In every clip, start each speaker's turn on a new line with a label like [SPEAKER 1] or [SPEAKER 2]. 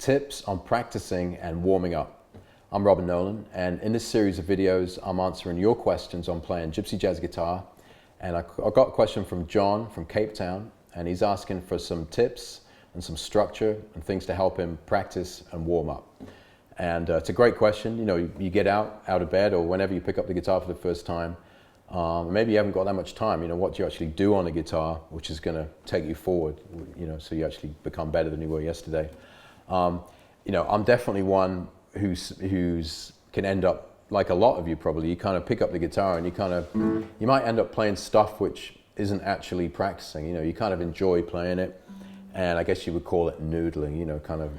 [SPEAKER 1] tips on practicing and warming up. I'm Nolan, and in this series of videos, I'm answering your questions on playing gypsy jazz guitar. And I got a question from John from Cape Town, and he's asking for some tips and some structure and things to help him practice and warm up. And it's a great question. You know, you get out of bed, or whenever you pick up the guitar for the first time, maybe you haven't got that much time. You know, what do you actually do on a guitar, which is going to take you forward, you know, so you actually become better than you were yesterday. You know, I'm definitely one who's can end up, like a lot of you probably, you kind of pick up the guitar and you might end up playing stuff which isn't actually practicing. You know, you kind of enjoy playing it, and I guess you would call it noodling, you know, kind of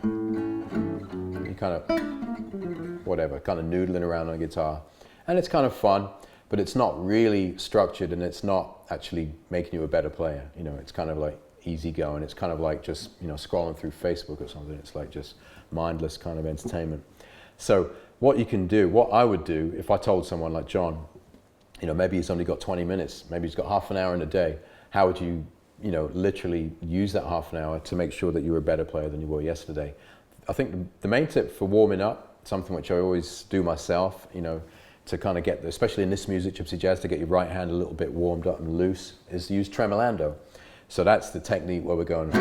[SPEAKER 1] noodling around on a guitar. And it's kind of fun, but it's not really structured, and it's not actually making you a better player. You know, it's kind of like easy going. It's kind of like just, you know, scrolling through Facebook or something. It's like just mindless kind of entertainment. So what you can do, what I would do if I told someone like John, you know, maybe he's only got 20 minutes, maybe he's got half an hour in a day, how would you, you know, literally use that half an hour to make sure that you're a better player than you were yesterday? I think the main tip for warming up, something which I always do myself, you know, to kind of get, especially in this music, gypsy jazz, to get your right hand a little bit warmed up and loose, is to use tremolando. So that's the technique where we're going.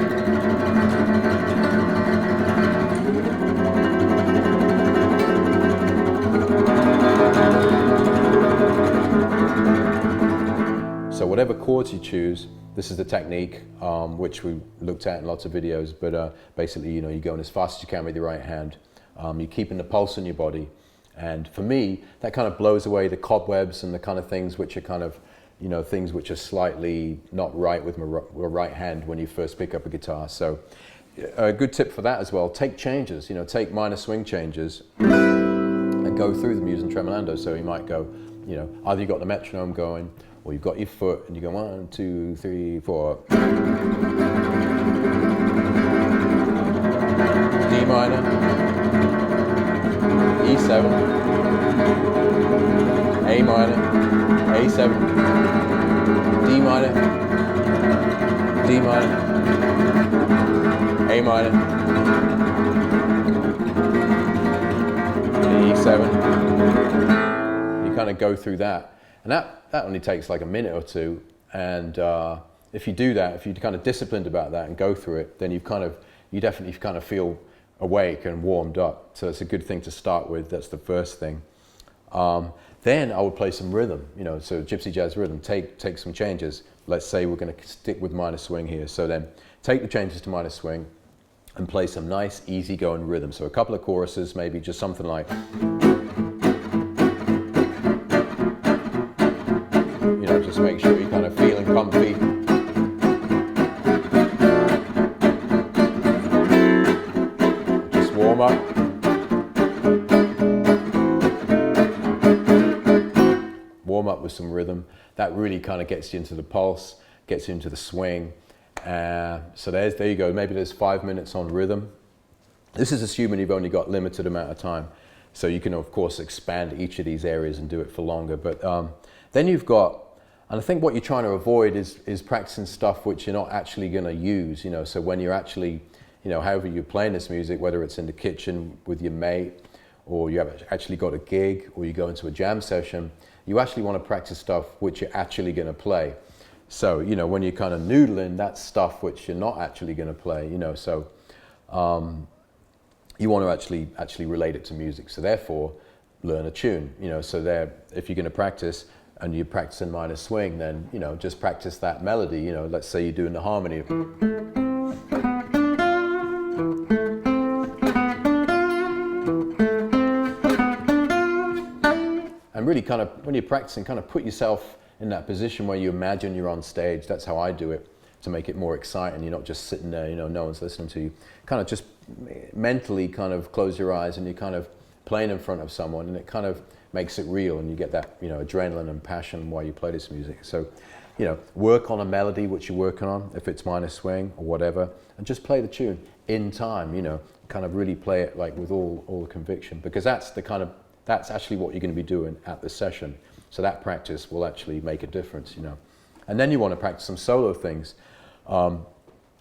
[SPEAKER 1] So whatever chords you choose, this is the technique which we looked at in lots of videos, but basically, you know, you're going as fast as you can with your right hand. You're keeping the pulse in your body. And for me, that kind of blows away the cobwebs and the kind of things which are kind of, you know, things which are slightly not right with my right hand when you first pick up a guitar. So a good tip for that as well, take changes, you know, take minor swing changes and go through them using tremolando. So you might go, you know, either you've got the metronome going, or you've got your foot and you go 1, 2, 3, 4. D minor, E7, A minor, A7, D minor, D minor, A minor, E7. You kind of go through that. And that only takes like a minute or two, and if you do that, if you're kind of disciplined about that and go through it, then you definitely kind of feel awake and warmed up. So it's a good thing to start with. That's the first thing. Then I would play some rhythm, you know, so gypsy jazz rhythm. Take some changes. Let's say we're going to stick with minor swing here. So then take the changes to minor swing and play some nice, easy-going rhythm. So a couple of choruses, maybe just something like. Just make sure you're kind of feeling comfy. Just warm up. Warm up with some rhythm. That really kind of gets you into the pulse, gets you into the swing. So there you go. Maybe there's 5 minutes on rhythm. This is assuming you've only got limited amount of time. So you can, of course, expand each of these areas and do it for longer. But then you've got, and I think what you're trying to avoid is practicing stuff which you're not actually going to use, you know. So when you're actually, you know, however you're playing this music, whether it's in the kitchen with your mate, or you have actually got a gig, or you go into a jam session, you actually want to practice stuff which you're actually going to play. So, you know, when you're kind of noodling, that's stuff which you're not actually going to play, you know. So you want to actually relate it to music. So therefore, learn a tune, you know. So there, if you're going to practice, and you're practicing minor swing, then, you know, just practice that melody. You know, let's say you're doing the harmony. And really kind of, when you're practicing, kind of put yourself in that position where you imagine you're on stage. That's how I do it, to make it more exciting. You're not just sitting there, you know, no one's listening to you. Kind of just mentally kind of close your eyes and you're kind of playing in front of someone, and it kind of makes it real, and you get that, you know, adrenaline and passion while you play this music. So, you know, work on a melody which you're working on, if it's minor swing or whatever, and just play the tune in time, you know, kind of really play it like with all the conviction, because that's actually what you're going to be doing at the session. So that practice will actually make a difference, you know. And then you want to practice some solo things.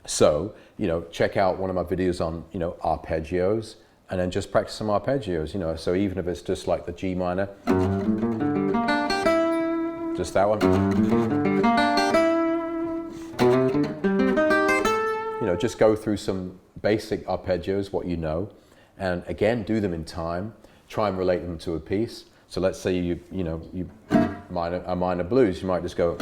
[SPEAKER 1] So, check out one of my videos on, arpeggios, and then just practice some arpeggios, So even if it's just like the G minor, just that one. Just go through some basic arpeggios, what you know, and again, do them in time. Try and relate them to a piece. So let's say you minor blues, you might just go,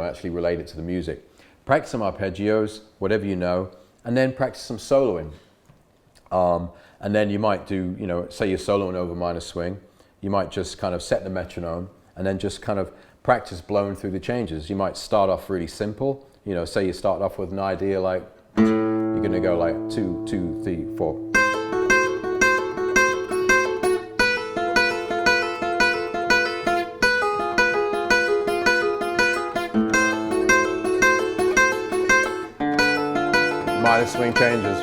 [SPEAKER 1] actually relate it to the music. Practice some arpeggios, whatever you know, and then practice some soloing. And then you might do, say you're soloing over minor swing, you might just kind of set the metronome and then just kind of practice blowing through the changes. You might start off really simple, say you start off with an idea like, you're going to go like 2, 2, 3, 4. Minor swing changes.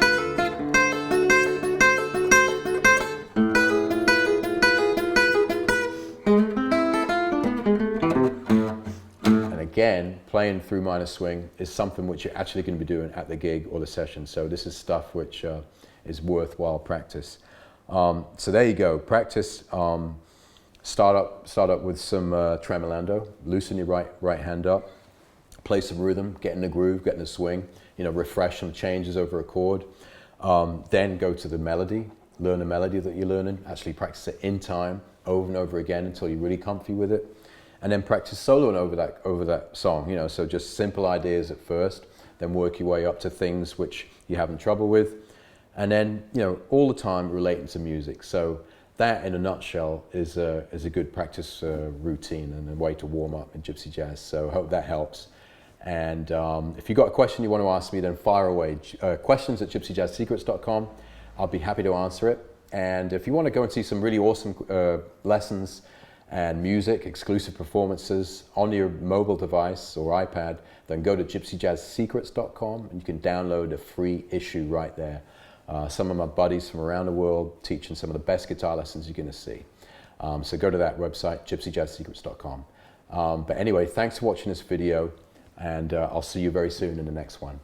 [SPEAKER 1] And again, playing through minor swing is something which you're actually going to be doing at the gig or the session. So this is stuff which is worthwhile practice. So there you go. Practice. Start up with some tremolando. Loosen your right hand up. Play some rhythm. Get in the groove. Get in the swing. Refresh some changes over a chord. Then go to the melody, learn the melody that you're learning, actually practice it in time, over and over again until you're really comfy with it. And then practice soloing over that song, so just simple ideas at first, then work your way up to things which you're having trouble with. And then, all the time relating to music. So that, in a nutshell, is a good practice routine and a way to warm up in Gypsy Jazz. So I hope that helps. And if you've got a question you want to ask me, then fire away. Questions at gypsyjazzsecrets.com. I'll be happy to answer it. And if you want to go and see some really awesome lessons and music, exclusive performances on your mobile device or iPad, then go to gypsyjazzsecrets.com and you can download a free issue right there. Some of my buddies from around the world teaching some of the best guitar lessons you're going to see. So go to that website, gypsyjazzsecrets.com. But anyway, thanks for watching this video. And I'll see you very soon in the next one.